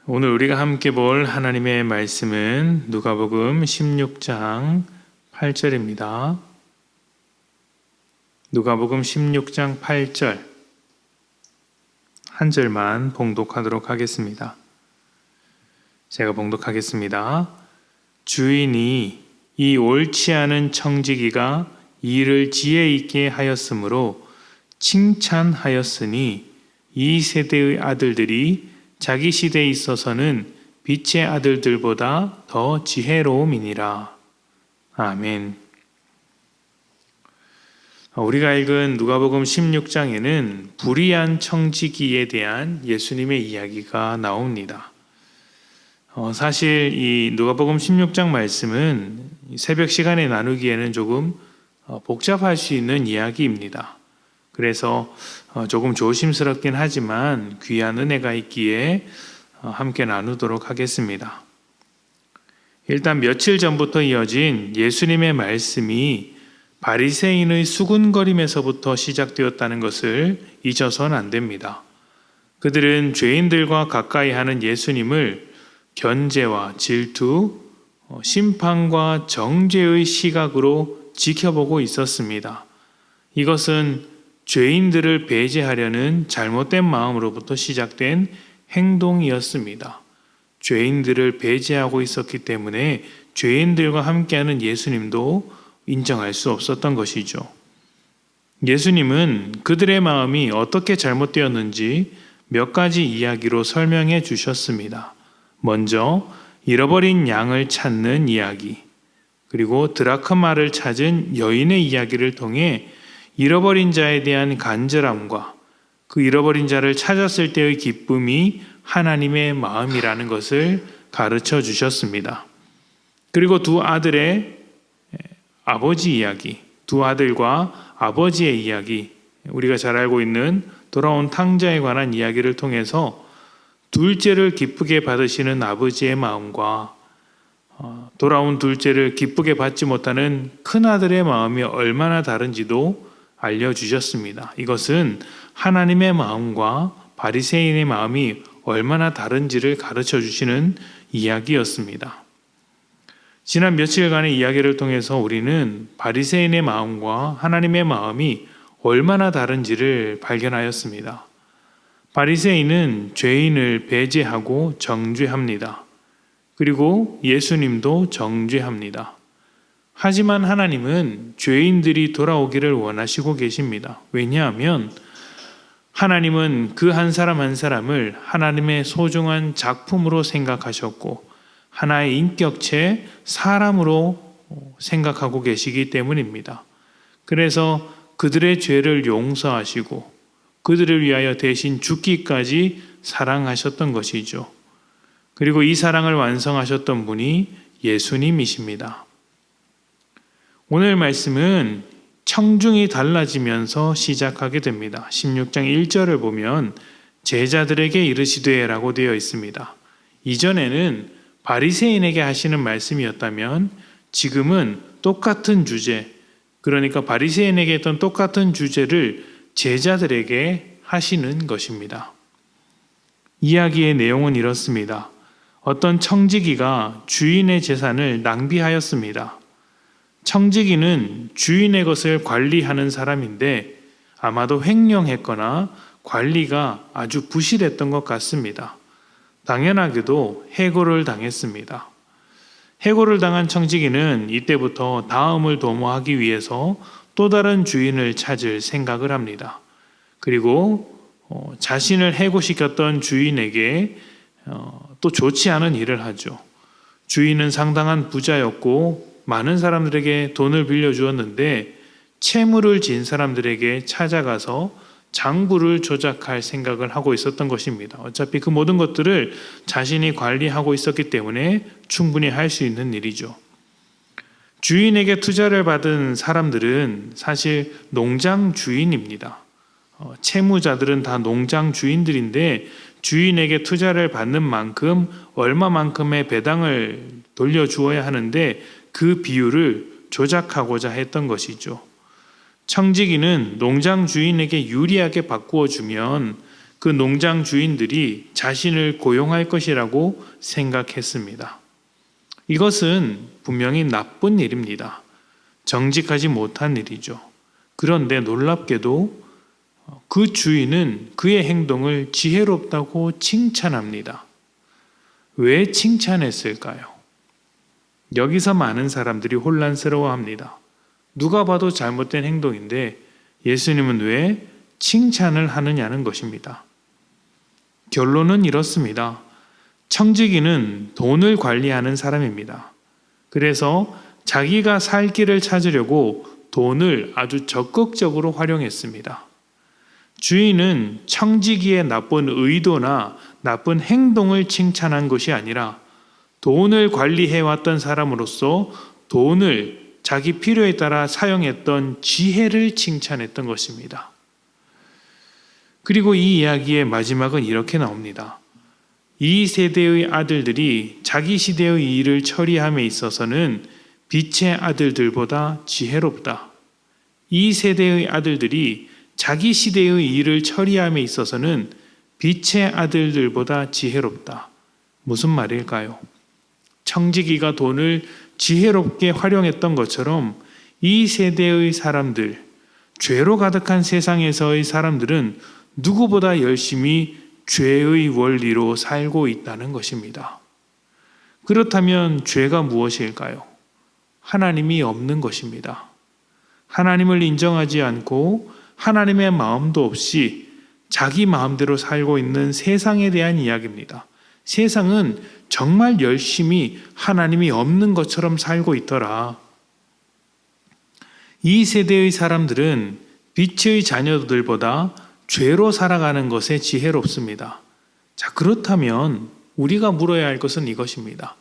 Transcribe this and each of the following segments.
오늘 우리가 함께 볼 하나님의 말씀은 누가복음 16장 8절입니다. 누가복음 16장 8절 한 절만 봉독하도록 하겠습니다. 제가 봉독하겠습니다. 주인이 이 옳지 않은 청지기가 이를 지혜 있게 하였으므로 칭찬하였으니 이 세대의 아들들이 자기 시대에 있어서는 빛의 아들들보다 더 지혜로움이니라. 아멘. 우리가 읽은 누가복음 16장에는 불의한 청지기에 대한 예수님의 이야기가 나옵니다. 사실 이 누가복음 16장 말씀은 새벽 시간에 나누기에는 조금 복잡할 수 있는 이야기입니다. 그래서 조금 조심스럽긴 하지만 귀한 은혜가 있기에 함께 나누도록 하겠습니다. 일단 며칠 전부터 이어진 예수님의 말씀이 바리새인의 수군거림에서부터 시작되었다는 것을 잊어서는 안 됩니다. 그들은 죄인들과 가까이 하는 예수님을 견제와 질투, 심판과 정죄의 시각으로 지켜보고 있었습니다. 이것은 죄인들을 배제하려는 잘못된 마음으로부터 시작된 행동이었습니다. 죄인들을 배제하고 있었기 때문에 죄인들과 함께하는 예수님도 인정할 수 없었던 것이죠. 예수님은 그들의 마음이 어떻게 잘못되었는지 몇 가지 이야기로 설명해 주셨습니다. 먼저 잃어버린 양을 찾는 이야기, 그리고 드라크마를 찾은 여인의 이야기를 통해 잃어버린 자에 대한 간절함과 그 잃어버린 자를 찾았을 때의 기쁨이 하나님의 마음이라는 것을 가르쳐 주셨습니다. 그리고 두 아들의 아버지 이야기, 두 아들과 아버지의 이야기, 우리가 잘 알고 있는 돌아온 탕자에 관한 이야기를 통해서 둘째를 기쁘게 받으시는 아버지의 마음과 돌아온 둘째를 기쁘게 받지 못하는 큰아들의 마음이 얼마나 다른지도 알려주셨습니다. 이것은 하나님의 마음과 바리새인의 마음이 얼마나 다른지를 가르쳐 주시는 이야기였습니다. 지난 며칠간의 이야기를 통해서 우리는 바리새인의 마음과 하나님의 마음이 얼마나 다른지를 발견하였습니다. 바리새인은 죄인을 배제하고 정죄합니다. 그리고 예수님도 정죄합니다. 하지만 하나님은 죄인들이 돌아오기를 원하시고 계십니다. 왜냐하면 하나님은 그 한 사람 한 사람을 하나님의 소중한 작품으로 생각하셨고 하나의 인격체 사람으로 생각하고 계시기 때문입니다. 그래서 그들의 죄를 용서하시고 그들을 위하여 대신 죽기까지 사랑하셨던 것이죠. 그리고 이 사랑을 완성하셨던 분이 예수님이십니다. 오늘 말씀은 청중이 달라지면서 시작하게 됩니다. 16장 1절을 보면 제자들에게 이르시되 라고 되어 있습니다. 이전에는 바리새인에게 하시는 말씀이었다면 지금은 똑같은 주제, 그러니까 바리새인에게 했던 똑같은 주제를 제자들에게 하시는 것입니다. 이야기의 내용은 이렇습니다. 어떤 청지기가 주인의 재산을 낭비하였습니다. 청지기는 주인의 것을 관리하는 사람인데 아마도 횡령했거나 관리가 아주 부실했던 것 같습니다. 당연하게도 해고를 당했습니다. 해고를 당한 청지기는 이때부터 다음을 도모하기 위해서 또 다른 주인을 찾을 생각을 합니다. 그리고 자신을 해고시켰던 주인에게 또 좋지 않은 일을 하죠. 주인은 상당한 부자였고 많은 사람들에게 돈을 빌려주었는데 채무를 진 사람들에게 찾아가서 장부를 조작할 생각을 하고 있었던 것입니다. 어차피 그 모든 것들을 자신이 관리하고 있었기 때문에 충분히 할 수 있는 일이죠. 주인에게 투자를 받은 사람들은 사실 농장 주인입니다. 채무자들은 다 농장 주인들인데 주인에게 투자를 받는 만큼 얼마만큼의 배당을 돌려주어야 하는데 그 비율을 조작하고자 했던 것이죠. 청지기는 농장 주인에게 유리하게 바꾸어 주면 그 농장 주인들이 자신을 고용할 것이라고 생각했습니다. 이것은 분명히 나쁜 일입니다. 정직하지 못한 일이죠. 그런데 놀랍게도 그 주인은 그의 행동을 지혜롭다고 칭찬합니다. 왜 칭찬했을까요? 여기서 많은 사람들이 혼란스러워합니다. 누가 봐도 잘못된 행동인데 예수님은 왜 칭찬을 하느냐는 것입니다. 결론은 이렇습니다. 청지기는 돈을 관리하는 사람입니다. 그래서 자기가 살 길을 찾으려고 돈을 아주 적극적으로 활용했습니다. 주인은 청지기의 나쁜 의도나 나쁜 행동을 칭찬한 것이 아니라 돈을 관리해왔던 사람으로서 돈을 자기 필요에 따라 사용했던 지혜를 칭찬했던 것입니다. 그리고 이 이야기의 마지막은 이렇게 나옵니다. 이 세대의 아들들이 자기 시대의 일을 처리함에 있어서는 빛의 아들들보다 지혜롭다. 이 세대의 아들들이 자기 시대의 일을 처리함에 있어서는 빛의 아들들보다 지혜롭다. 무슨 말일까요? 청지기가 돈을 지혜롭게 활용했던 것처럼 이 세대의 사람들, 죄로 가득한 세상에서의 사람들은 누구보다 열심히 죄의 원리로 살고 있다는 것입니다. 그렇다면 죄가 무엇일까요? 하나님이 없는 것입니다. 하나님을 인정하지 않고 하나님의 마음도 없이 자기 마음대로 살고 있는 세상에 대한 이야기입니다. 세상은 정말 열심히 하나님이 없는 것처럼 살고 있더라. 이 세대의 사람들은 빛의 자녀들보다 죄로 살아가는 것에 지혜롭습니다. 자, 그렇다면 우리가 물어야 할 것은 이것입니다.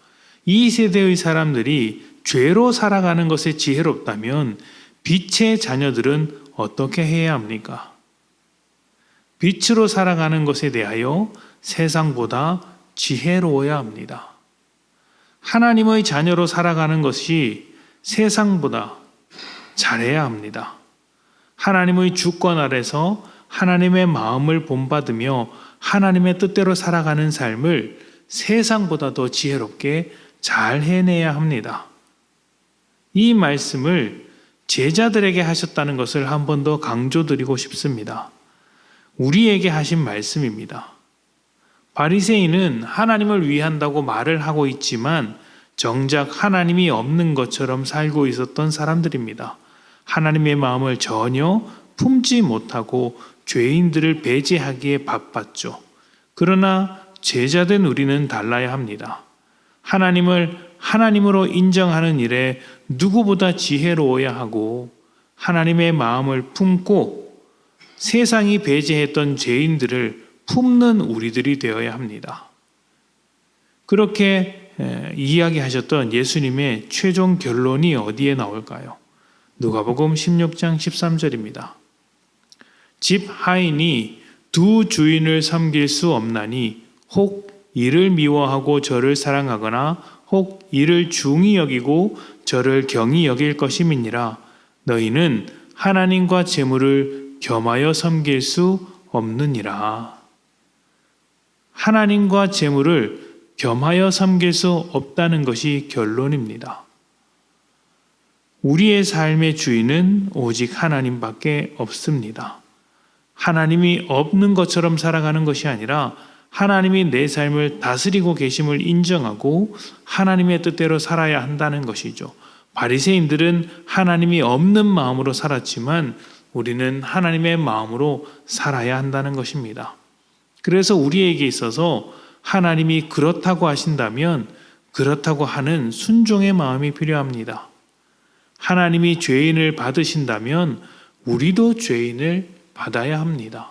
이 세대의 사람들이 죄로 살아가는 것에 지혜롭다면 빛의 자녀들은 어떻게 해야 합니까? 빛으로 살아가는 것에 대하여 세상보다 지혜로워야 합니다. 하나님의 자녀로 살아가는 것이 세상보다 잘해야 합니다. 하나님의 주권 아래서 하나님의 마음을 본받으며 하나님의 뜻대로 살아가는 삶을 세상보다 더 지혜롭게 잘 해내야 합니다. 이 말씀을 제자들에게 하셨다는 것을 한 번 더 강조드리고 싶습니다. 우리에게 하신 말씀입니다. 바리새인은 하나님을 위한다고 말을 하고 있지만 정작 하나님이 없는 것처럼 살고 있었던 사람들입니다. 하나님의 마음을 전혀 품지 못하고 죄인들을 배제하기에 바빴죠. 그러나 제자된 우리는 달라야 합니다. 하나님을 하나님으로 인정하는 일에 누구보다 지혜로워야 하고 하나님의 마음을 품고 세상이 배제했던 죄인들을 품는 우리들이 되어야 합니다. 그렇게 이야기하셨던 예수님의 최종 결론이 어디에 나올까요? 누가복음 16장 13절입니다. 집 하인이 두 주인을 섬길 수 없나니 혹 이를 미워하고 저를 사랑하거나 혹 이를 중히 여기고 저를 경히 여길 것임이니라. 너희는 하나님과 재물을 겸하여 섬길 수 없느니라. 하나님과 재물을 겸하여 섬길 수 없다는 것이 결론입니다. 우리의 삶의 주인은 오직 하나님밖에 없습니다. 하나님이 없는 것처럼 살아가는 것이 아니라 하나님이 내 삶을 다스리고 계심을 인정하고 하나님의 뜻대로 살아야 한다는 것이죠. 바리새인들은 하나님이 없는 마음으로 살았지만 우리는 하나님의 마음으로 살아야 한다는 것입니다. 그래서 우리에게 있어서 하나님이 그렇다고 하신다면 그렇다고 하는 순종의 마음이 필요합니다. 하나님이 죄인을 받으신다면 우리도 죄인을 받아야 합니다.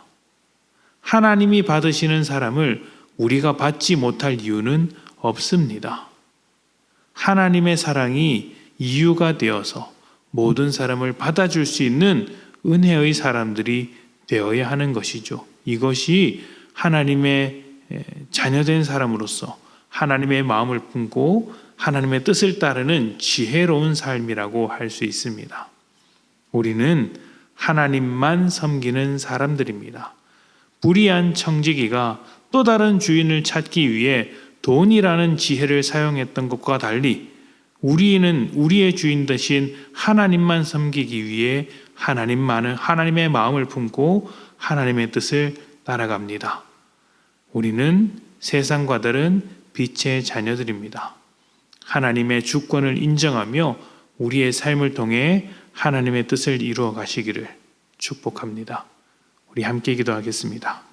하나님이 받으시는 사람을 우리가 받지 못할 이유는 없습니다. 하나님의 사랑이 이유가 되어서 모든 사람을 받아줄 수 있는 은혜의 사람들이 되어야 하는 것이죠. 이것이 하나님의 자녀된 사람으로서 하나님의 마음을 품고 하나님의 뜻을 따르는 지혜로운 삶이라고 할 수 있습니다. 우리는 하나님만 섬기는 사람들입니다. 불의한 청지기가 또 다른 주인을 찾기 위해 돈이라는 지혜를 사용했던 것과 달리 우리는 우리의 주인 대신 하나님만 섬기기 위해 하나님의 마음을 품고 하나님의 뜻을 따라갑니다. 우리는 세상과 다른 빛의 자녀들입니다. 하나님의 주권을 인정하며 우리의 삶을 통해 하나님의 뜻을 이루어 가시기를 축복합니다. 우리 함께 기도하겠습니다.